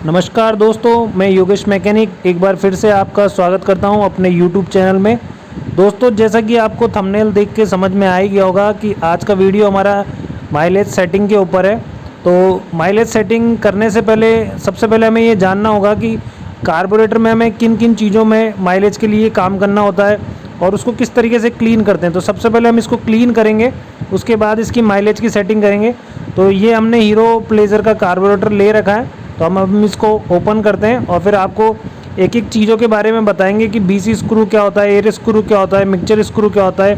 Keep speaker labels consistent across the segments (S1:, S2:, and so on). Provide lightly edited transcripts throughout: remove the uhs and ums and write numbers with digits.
S1: नमस्कार दोस्तों, मैं योगेश मैकेनिक एक बार फिर से आपका स्वागत करता हूं अपने यूट्यूब चैनल में। दोस्तों, जैसा कि आपको थंबनेल देख के समझ में आ ही गया होगा कि आज का वीडियो हमारा माइलेज सेटिंग के ऊपर है। तो माइलेज सेटिंग करने से पहले सबसे पहले हमें ये जानना होगा कि कार्बोरेटर में हमें किन किन चीज़ों में माइलेज के लिए काम करना होता है और उसको किस तरीके से क्लीन करते हैं। तो सबसे पहले हम इसको क्लीन करेंगे, उसके बाद इसकी माइलेज की सेटिंग करेंगे। तो ये हमने हीरो प्लेजर का कार्बोरेटर ले रखा है, तो हम इसको ओपन करते हैं और फिर आपको एक एक चीज़ों के बारे में बताएंगे कि बीसी स्क्रू क्या होता है, एयर स्क्रू क्या होता है, मिक्सचर स्क्रू क्या होता है,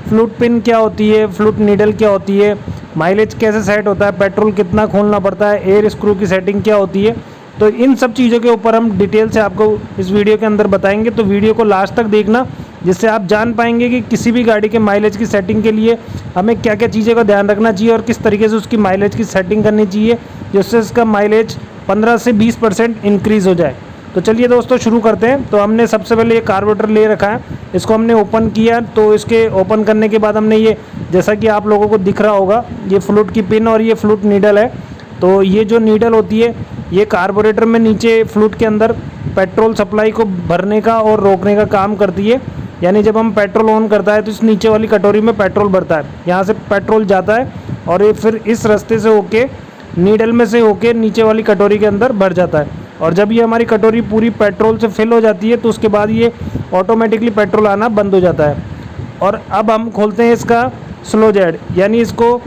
S1: फ्लूट पिन क्या होती है, फ्लूट नीडल क्या होती है, माइलेज कैसे सेट होता है, पेट्रोल कितना खोलना पड़ता है, एयर स्क्रू की सेटिंग क्या होती है। तो इन सब चीज़ों के ऊपर हम डिटेल से आपको इस वीडियो के अंदर बताएंगे। तो वीडियो को लास्ट तक देखना, जिससे आप जान पाएंगे कि किसी भी गाड़ी के माइलेज की सेटिंग के लिए हमें क्या क्या चीज़ों का ध्यान रखना चाहिए और किस तरीके से उसकी माइलेज की सेटिंग करनी चाहिए, जिससे इसका माइलेज 15 से 20% इंक्रीज़ हो जाए। तो चलिए दोस्तों शुरू करते हैं। तो हमने सबसे पहले ये कार्बोरेटर ले रखा है, इसको हमने ओपन किया। तो इसके ओपन करने के बाद हमने ये, जैसा कि आप लोगों को दिख रहा होगा, ये फ्लूट की पिन और ये फ्लूट नीडल है। तो ये जो नीडल होती है ये कार्बोरेटर में नीचे फ्लूट के अंदर पेट्रोल सप्लाई को भरने का और रोकने का काम करती है। यानी जब हम पेट्रोल ऑन करता है तो इस नीचे वाली कटोरी में पेट्रोल भरता है, यहाँ से पेट्रोल जाता है और ये फिर इस रास्ते से होके नीडल में से होके नीचे वाली कटोरी के अंदर भर जाता है। और जब ये हमारी कटोरी पूरी पेट्रोल से फिल हो जाती है तो उसके बाद ये ऑटोमेटिकली पेट्रोल आना बंद हो जाता है। और अब हम खोलते हैं इसका स्लो जेड। यानी इसको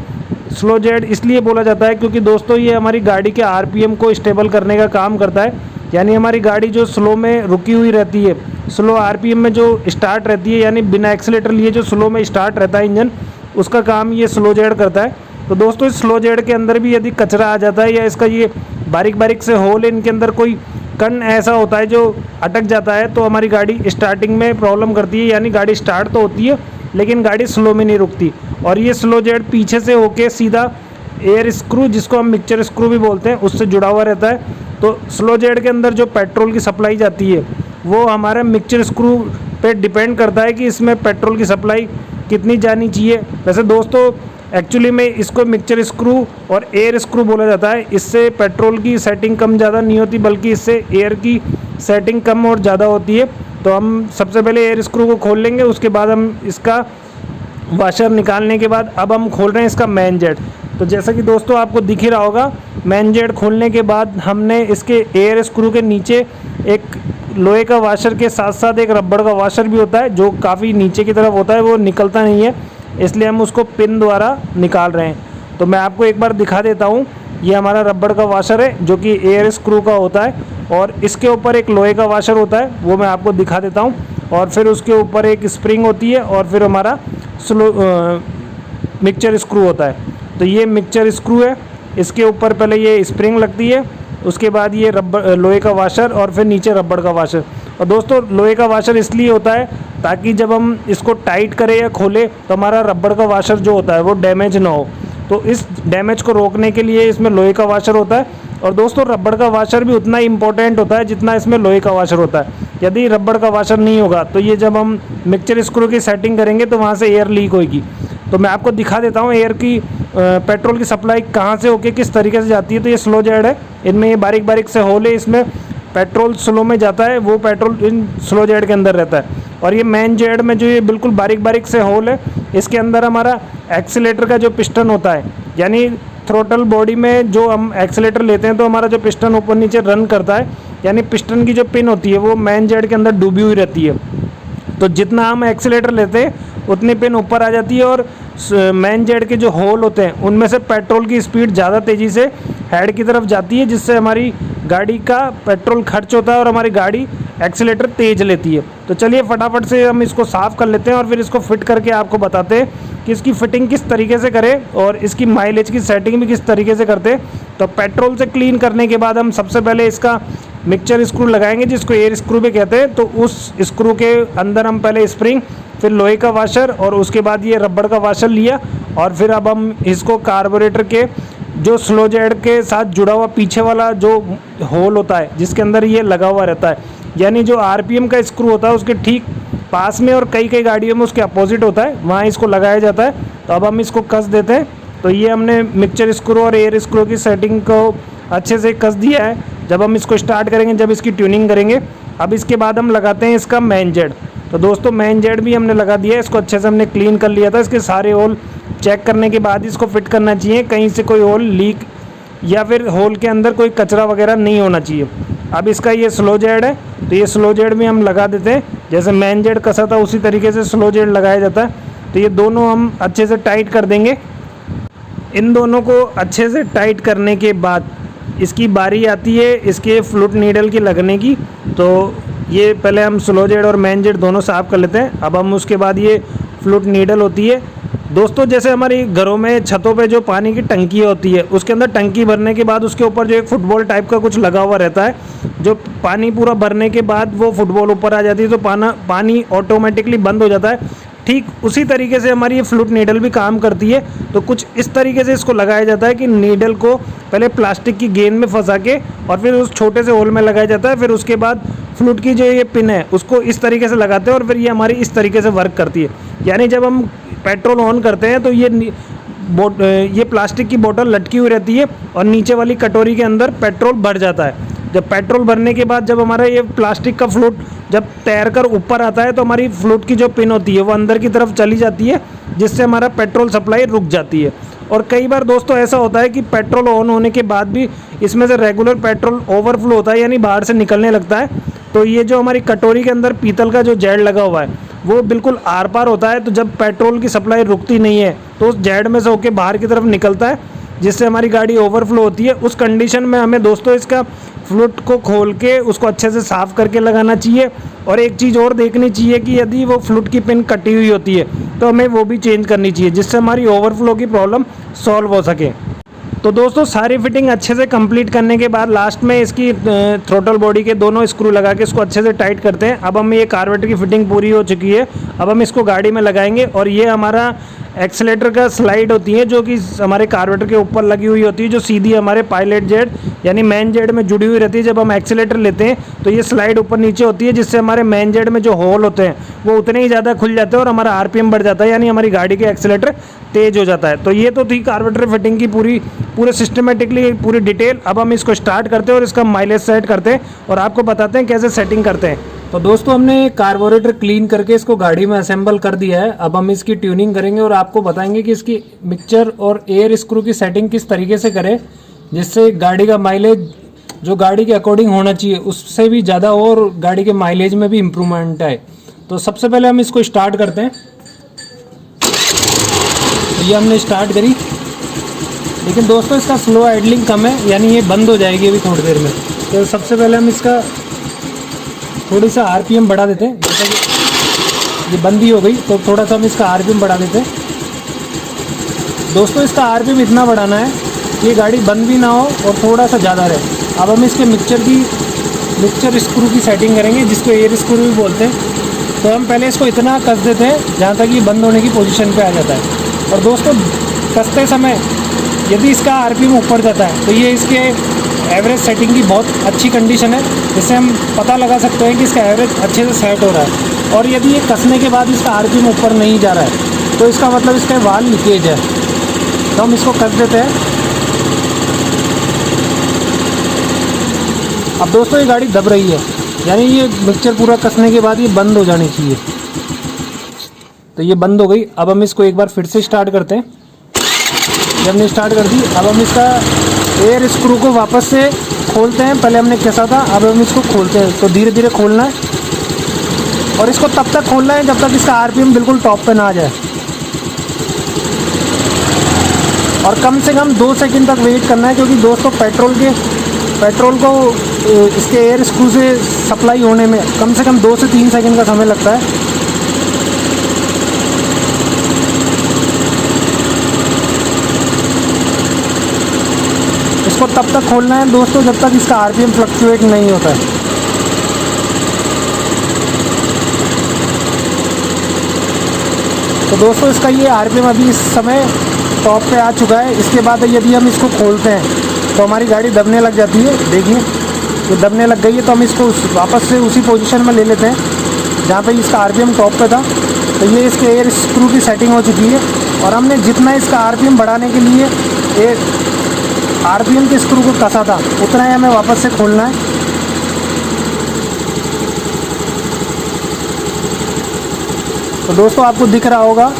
S1: स्लो जेड इसलिए बोला जाता है क्योंकि दोस्तों ये हमारी गाड़ी के आरपीएम को स्टेबल करने का काम करता है। यानी हमारी गाड़ी जो स्लो में रुकी हुई रहती है, स्लो आरपीएम में जो स्टार्ट रहती है, यानी बिना एक्सीलेटर लिए जो स्लो में स्टार्ट रहता है इंजन, उसका काम ये स्लो जेड करता है। तो दोस्तों इस स्लो जेड के अंदर भी यदि कचरा आ जाता है या इसका ये बारीक बारीक से होल है, इनके अंदर कोई कण ऐसा होता है जो अटक जाता है, तो हमारी गाड़ी स्टार्टिंग में प्रॉब्लम करती है। यानी गाड़ी स्टार्ट तो होती है लेकिन गाड़ी स्लो में नहीं रुकती। और ये स्लो जेड पीछे से होके सीधा एयर स्क्रू, जिसको हम मिक्सचर स्क्रू भी बोलते हैं, उससे जुड़ा हुआ रहता है। तो स्लो जेड के अंदर जो पेट्रोल की सप्लाई जाती है वो हमारे मिक्सचर स्क्रू पे डिपेंड करता है कि इसमें पेट्रोल की सप्लाई कितनी जानी चाहिए। वैसे दोस्तों एक्चुअली में इसको मिक्सचर स्क्रू और एयर स्क्रू बोला जाता है। इससे पेट्रोल की सेटिंग कम ज़्यादा नहीं होती, बल्कि इससे एयर की सेटिंग कम और ज़्यादा होती है। तो हम सबसे पहले एयर स्क्रू को खोल लेंगे, उसके बाद हम इसका वाशर निकालने के बाद अब हम खोल रहे हैं इसका मेन जेट। तो जैसा कि दोस्तों आपको दिख ही रहा होगा, मेन जेट खोलने के बाद हमने इसके एयर स्क्रू के नीचे एक लोहे का वाशर के साथ साथ एक रबड़ का वाशर भी होता है जो काफ़ी नीचे की तरफ होता है, वो निकलता नहीं है, इसलिए हम उसको पिन द्वारा निकाल रहे हैं। तो मैं आपको एक बार दिखा देता हूँ। ये हमारा रबड़ का वाशर है जो कि एयर स्क्रू का होता है, और इसके ऊपर एक लोहे का वाशर होता है, वो मैं आपको दिखा देता हूँ। और फिर उसके ऊपर एक स्प्रिंग होती है और फिर हमारा मिक्सचर स्क्रू होता है। तो ये मिक्सचर स्क्रू है, इसके ऊपर पहले ये स्प्रिंग लगती है, उसके बाद ये रबड़ लोहे का वाशर और फिर नीचे रबड़ का वाशर। और दोस्तों लोहे का वाशर इसलिए होता है ताकि जब हम इसको टाइट करें या खोलें तो हमारा रबड़ का वाशर जो होता है वो डैमेज ना हो। तो इस डैमेज को रोकने के लिए इसमें लोहे का वाशर होता है। और दोस्तों रबड़ का वाशर भी उतना ही इम्पोर्टेंट होता है जितना इसमें लोहे का वाशर होता है। यदि रबड़ का वाशर नहीं होगा तो ये जब हम मिक्सचर स्क्रू की सेटिंग करेंगे तो वहाँ से एयर लीक होगी। तो मैं आपको दिखा देता हूँ एयर की पेट्रोल की सप्लाई कहाँ से होके किस तरीके से जाती है। तो ये स्लो जेड है, इनमें ये बारीक बारीक से होल है, इसमें पेट्रोल स्लो में जाता है, वो पेट्रोल इन स्लो जेड के अंदर रहता है। और ये मेन जेड में जो ये बिल्कुल बारीक बारीक से होल है, इसके अंदर हमारा एक्सीलेटर का जो पिस्टन होता है, यानी थ्रोटल बॉडी में जो हम एक्सीलेटर लेते हैं तो हमारा जो पिस्टन ऊपर नीचे रन करता है, यानी पिस्टन की जो पिन होती है वो मेन जेड के अंदर डूबी हुई रहती है। तो जितना हम एक्सीलेटर लेते हैं उतनी पिन ऊपर आ जाती है और मेन जेड के जो होल होते हैं उनमें से पेट्रोल की स्पीड ज़्यादा तेज़ी से हेड की तरफ जाती है, जिससे हमारी गाड़ी का पेट्रोल खर्च होता है और हमारी गाड़ी एक्सीलेटर तेज़ लेती है। तो चलिए फटाफट से हम इसको साफ़ कर लेते हैं और फिर इसको फिट करके आपको बताते हैं कि इसकी फ़िटिंग किस तरीके से करें और इसकी माइलेज की सेटिंग भी किस तरीके से करते हैं। तो पेट्रोल से क्लीन करने के बाद हम सबसे पहले इसका मिक्सचर स्क्रू लगाएंगे, जिसको एयर स्क्रू भी कहते हैं। तो उस स्क्रू के अंदर हम पहले स्प्रिंग, फिर लोहे का वाशर और उसके बाद ये रबड़ का वाशर लिया। और फिर अब हम इसको कार्बोरेटर के जो स्लो जेड के साथ जुड़ा हुआ पीछे वाला जो होल होता है जिसके अंदर ये लगा हुआ रहता है, यानी जो आरपीएम का स्क्रू होता है उसके ठीक पास में और कई कई गाड़ियों में उसके अपोजिट होता है, वहाँ इसको लगाया जाता है। तो अब हम इसको कस देते हैं। तो ये हमने मिक्सचर स्क्रू और एयर स्क्रू की सेटिंग को अच्छे से कस दिया है। जब हम इसको स्टार्ट करेंगे, जब इसकी ट्यूनिंग करेंगे। अब इसके बाद हम लगाते हैं इसका मेन जेड। तो दोस्तों मेन जेड भी हमने लगा दिया है, इसको अच्छे से हमने क्लीन कर लिया था। इसके सारे होल चेक करने के बाद इसको फिट करना चाहिए, कहीं से कोई होल लीक या फिर होल के अंदर कोई कचरा वगैरह नहीं होना चाहिए। अब इसका ये स्लो जेड है, तो ये स्लो जेड भी हम लगा देते हैं। जैसे मेन जेड कसा था उसी तरीके से स्लो जेड लगाया जाता है। तो ये दोनों हम अच्छे से टाइट कर देंगे। इन दोनों को अच्छे से टाइट करने के बाद इसकी बारी आती है इसके फ्लूट नीडल की लगने की। तो ये पहले हम स्लो जेड और मेन जेड दोनों साफ़ कर लेते हैं। अब हम उसके बाद ये फ्लूट नीडल होती है दोस्तों, जैसे हमारी घरों में छतों पे जो पानी की टंकी होती है, उसके अंदर टंकी भरने के बाद उसके ऊपर जो एक फुटबॉल टाइप का कुछ लगा हुआ रहता है, जो पानी पूरा भरने के बाद वो फुटबॉल ऊपर आ जाती है तो पानी ऑटोमेटिकली बंद हो जाता है। ठीक उसी तरीके से हमारी ये फ्लूट नीडल भी काम करती है। तो कुछ इस तरीके से इसको लगाया जाता है कि नीडल को पहले प्लास्टिक की गेंद में फंसा के और फिर उस छोटे से होल में लगाया जाता है। फिर उसके बाद फ्लूट की जो ये पिन है उसको इस तरीके से लगाते हैं और फिर ये हमारी इस तरीके से वर्क करती है। यानी जब हम पेट्रोल ऑन करते हैं तो ये प्लास्टिक की बोतल लटकी हुई रहती है और नीचे वाली कटोरी के अंदर पेट्रोल भर जाता है। जब पेट्रोल भरने के बाद जब हमारा ये प्लास्टिक का फ्लूट जब तैर कर ऊपर आता है तो हमारी फ्लूट की जो पिन होती है वो अंदर की तरफ चली जाती है, जिससे हमारा पेट्रोल सप्लाई रुक जाती है। और कई बार दोस्तों ऐसा होता है कि पेट्रोल ऑन होने के बाद भी इसमें से रेगुलर पेट्रोल ओवरफ्लो होता है, यानी बाहर से निकलने लगता है। तो ये जो हमारी कटोरी के अंदर पीतल का जो जेड लगा हुआ है वो बिल्कुल आर पार होता है। तो जब पेट्रोल की सप्लाई रुकती नहीं है तो उस जेड में से होके बाहर की तरफ निकलता है, जिससे हमारी गाड़ी ओवरफ्लो होती है। उस कंडीशन में हमें दोस्तों इसका फ्लूट को खोल के उसको अच्छे से साफ़ करके लगाना चाहिए। और एक चीज़ और देखनी चाहिए कि यदि वो फ्लूट की पिन कटी हुई होती है तो हमें वो भी चेंज करनी चाहिए, जिससे हमारी ओवरफ्लो की प्रॉब्लम सॉल्व हो सके। तो दोस्तों सारी फिटिंग अच्छे से कंप्लीट करने के बाद लास्ट में इसकी थ्रोटल बॉडी के दोनों स्क्रू लगा के इसको अच्छे से टाइट करते हैं। अब हम ये कार्बोरेटर की फिटिंग पूरी हो चुकी है। अब हम इसको गाड़ी में लगाएंगे और ये हमारा एक्सीलेटर का स्लाइड होती है जो कि हमारे कार्बोरेटर के ऊपर लगी हुई होती है, जो सीधी हमारे पायलट जेड यानी मेन जेड में जुड़ी हुई रहती है। जब हम एक्सीलेटर लेते हैं तो ये स्लाइड ऊपर नीचे होती है, जिससे हमारे मेन जेड में जो होल होते हैं वो उतने ही ज़्यादा खुल जाते हैं और हमारा आरपीएम बढ़ जाता है, यानी हमारी गाड़ी के एक्सीलेटर तेज़ हो जाता है। तो ये तो थी कार्बोरेटर फिटिंग की पूरे सिस्टमेटिकली पूरी डिटेल। अब हम इसको स्टार्ट करते हैं और इसका माइलेज सेट करते हैं और आपको बताते हैं कैसे सेटिंग करते हैं। तो दोस्तों हमने कार्बोरेटर क्लीन करके इसको गाड़ी में असेंबल कर दिया है। अब हम इसकी ट्यूनिंग करेंगे और आपको बताएंगे कि इसकी मिक्सचर और एयर स्क्रू की सेटिंग किस तरीके से करें, जिससे गाड़ी का माइलेज जो गाड़ी के अकॉर्डिंग होना चाहिए उससे भी ज़्यादा हो और गाड़ी के माइलेज में भी इम्प्रूवमेंट आए। तो सबसे पहले हम इसको स्टार्ट करते हैं। तो ये हमने स्टार्ट करी, लेकिन दोस्तों इसका स्लो आइडलिंग कम है, यानी ये बंद हो जाएगी अभी थोड़ी देर में। तो सबसे पहले हम इसका थोड़ी सा आरपीएम बढ़ा देते हैं। जैसा कि ये बंद ही हो गई तो थोड़ा सा हम इसका आरपीएम बढ़ा देते हैं। दोस्तों इसका आरपीएम इतना बढ़ाना है कि ये गाड़ी बंद भी ना हो और थोड़ा सा ज़्यादा रहे। अब हम इसके मिक्सचर स्क्रू की सेटिंग करेंगे, जिसको एयर स्क्रू भी बोलते हैं। तो हम पहले इसको इतना कस देते हैं जहाँ तक ये बंद होने की पोजीशन पे आ जाता है। और दोस्तों कसते समय यदि इसका आरपीएम ऊपर जाता है तो ये इसके एवरेज सेटिंग की बहुत अच्छी कंडीशन है, जिससे हम पता लगा सकते हैं कि इसका एवरेज अच्छे से सेट हो रहा है। और यदि ये कसने के बाद इसका आरपीएम ऊपर नहीं जा रहा है तो इसका मतलब इसका वाल लीकेज है। तो हम इसको कस देते हैं। अब दोस्तों ये गाड़ी दब रही है, यानी ये मिक्सचर पूरा कसने के बाद ये बंद हो जानी चाहिए। तो ये बंद हो गई। अब हम इसको एक बार फिर से स्टार्ट करते हैं। जब हमने स्टार्ट कर दी, अब हम इसका एयर स्क्रू को वापस से खोलते हैं। पहले हमने कैसा था, अब हम इसको खोलते हैं। तो धीरे धीरे खोलना है और इसको तब तक खोलना है जब तक इसका आरपीएम बिल्कुल टॉप पे ना आ जाए। और कम से कम 2 सेकंड तक वेट करना है, क्योंकि दोस्तों पेट्रोल को इसके एयर स्क्रू से सप्लाई होने में कम से कम 2 से 3 सेकंड का समय लगता है। इसको तब तक खोलना है दोस्तों जब तक इसका आरपीएम फ्लक्चुएट नहीं होता है। तो दोस्तों इसका ये आरपीएम अभी इस समय टॉप पे आ चुका है। इसके बाद यदि हम इसको खोलते हैं तो हमारी गाड़ी दबने लग जाती है। देखिए ये दबने लग गई है। तो हम इसको वापस से उसी पोजीशन में ले लेते हैं जहाँ पे इसका आरपीएम टॉप पे था। तो ये इसके एयर स्क्रू की सेटिंग हो चुकी है और हमने जितना इसका आरपीएम बढ़ाने के लिए आरपीएम के स्क्रू को कसा था उतना ही हमें वापस से खोलना है। तो दोस्तों आपको दिख रहा होगा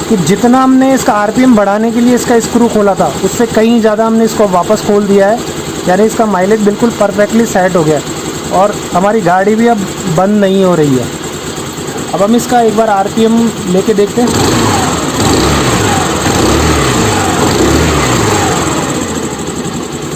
S1: कि जितना हमने इसका आरपीएम बढ़ाने के लिए इसका स्क्रू खोला था उससे कहीं ज़्यादा हमने इसको वापस खोल दिया है, यानी इसका माइलेज बिल्कुल परफेक्टली सेट हो गया है और हमारी गाड़ी भी अब बंद नहीं हो रही है। अब हम इसका एक बार आरपीएम लेके देखते हैं।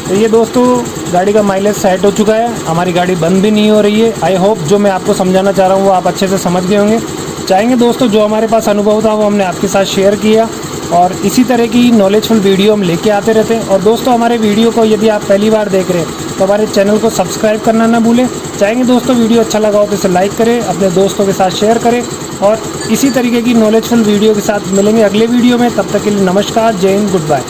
S1: तो ये दोस्तों गाड़ी का माइलेज सेट हो चुका है, हमारी गाड़ी बंद भी नहीं हो रही है। आई होप जो मैं आपको समझाना चाह रहा हूँ वो आप अच्छे से समझ गए होंगे। चाहेंगे दोस्तों जो हमारे पास अनुभव था वो हमने आपके साथ शेयर किया और इसी तरह की नॉलेजफुल वीडियो हम लेके आते रहते हैं। और दोस्तों हमारे वीडियो को यदि आप पहली बार देख रहे हैं तो हमारे चैनल को सब्सक्राइब करना ना भूलें। चाहेंगे दोस्तों वीडियो अच्छा लगा हो तो इसे लाइक करें, अपने दोस्तों के साथ शेयर करें और इसी तरीके की नॉलेजफुल वीडियो के साथ मिलेंगे अगले वीडियो में। तब तक के लिए नमस्कार, जय हिंद, गुड बाय।